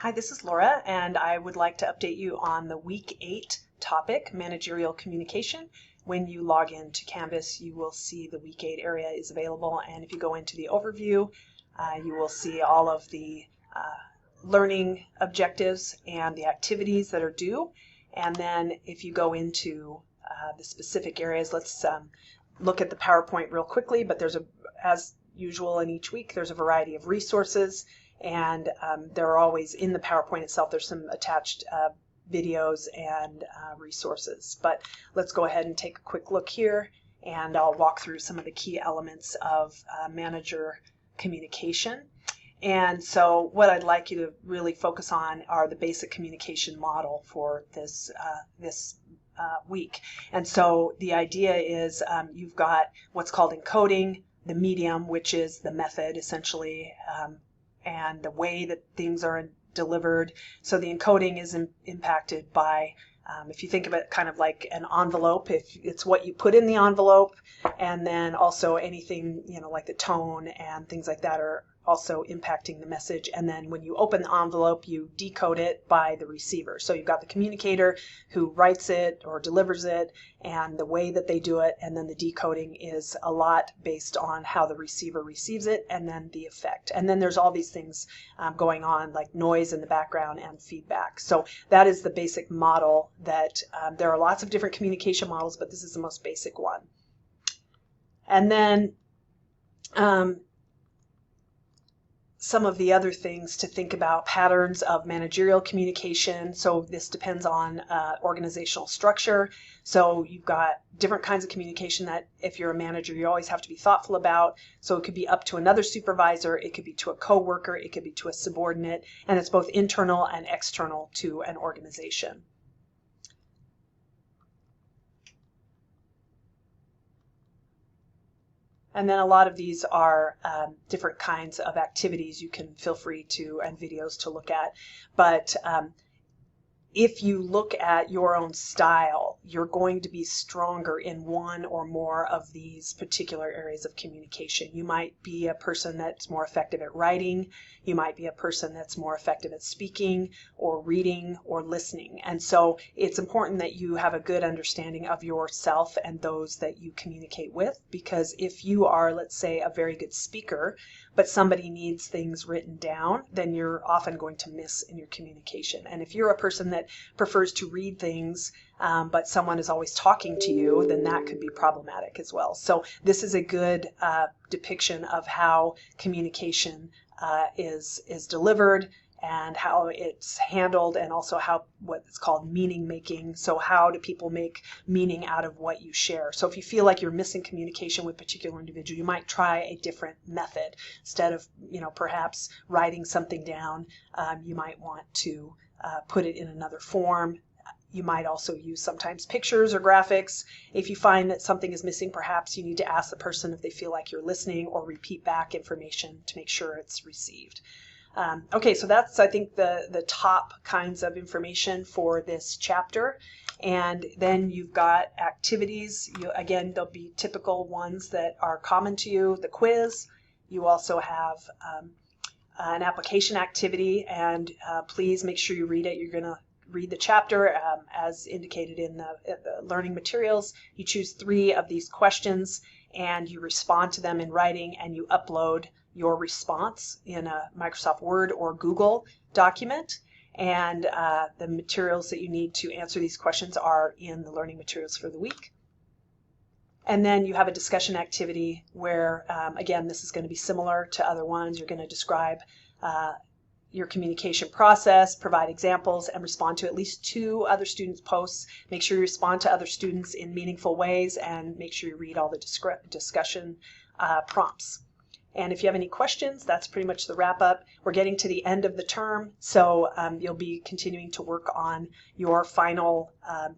Hi, this is Laura, and I would like to update you on the Week 8 topic, Managerial Communication. When you log into Canvas, you will see the Week 8 area is available, and if you go into the overview, you will see all of the learning objectives and the activities that are due. And then if you go into the specific areas, let's look at the PowerPoint real quickly, but as usual in each week, there's a variety of resources. And there are always, in the PowerPoint itself, there's some attached videos and resources. But let's go ahead and take a quick look here, and I'll walk through some of the key elements of manager communication. And so what I'd like you to really focus on are the basic communication model for this week. And so the idea is you've got what's called encoding, the medium, which is the method essentially, and the way that things are delivered. So the encoding is impacted by, if you think of it kind of like an envelope, if it's what you put in the envelope, and then also anything, like the tone and things like that are also impacting the message. And then when you open the envelope, you decode it by the receiver. So you've got the communicator who writes it or delivers it and the way that they do it, and then the decoding is a lot based on how the receiver receives it and then the effect. And then there's all these things going on like noise in the background and feedback. So that is the basic model that there are lots of different communication models, but this is the most basic one. And then some of the other things to think about: patterns of managerial communication. So this depends on organizational structure. So you've got different kinds of communication that if you're a manager, you always have to be thoughtful about. So it could be up to another supervisor, it could be to a coworker, it could be to a subordinate, and it's both internal and external to an organization. And then a lot of these are different kinds of activities you can feel free to, and videos to look at. But if you look at your own style, you're going to be stronger in one or more of these particular areas of communication. You might be a person that's more effective at writing. You might be a person that's more effective at speaking or reading or listening. And so it's important that you have a good understanding of yourself and those that you communicate with, because if you are, let's say, a very good speaker, but somebody needs things written down, then you're often going to miss in your communication. And if you're a person that prefers to read things, but someone is always talking to you, then that could be problematic as well. So this is a good depiction of how communication is delivered and how it's handled, and also how what's called meaning making. So how do people make meaning out of what you share? So if you feel like you're missing communication with a particular individual, you might try a different method. Instead of perhaps writing something down, you might want to put it in another form. You might also use sometimes pictures or graphics. If you find that something is missing, perhaps you need to ask the person if they feel like you're listening, or repeat back information to make sure it's received. Okay, so that's, I think, the top kinds of information for this chapter. And then you've got activities. Again, there'll be typical ones that are common to you. The quiz. You also have an application activity, and please make sure you read it. You're going to read the chapter as indicated in the learning materials. You choose 3 of these questions and you respond to them in writing, and you upload your response in a Microsoft Word or Google document. And the materials that you need to answer these questions are in the learning materials for the week. And then you have a discussion activity where, again, this is going to be similar to other ones. You're going to describe your communication process, provide examples, and respond to at least 2 other students' posts. Make sure you respond to other students in meaningful ways, and make sure you read all the discussion prompts. And if you have any questions, that's pretty much the wrap up. We're getting to the end of the term, so you'll be continuing to work on your final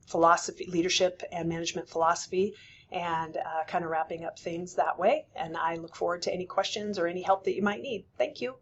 philosophy, leadership and management philosophy, and kind of wrapping up things that way. And I look forward to any questions or any help that you might need. Thank you.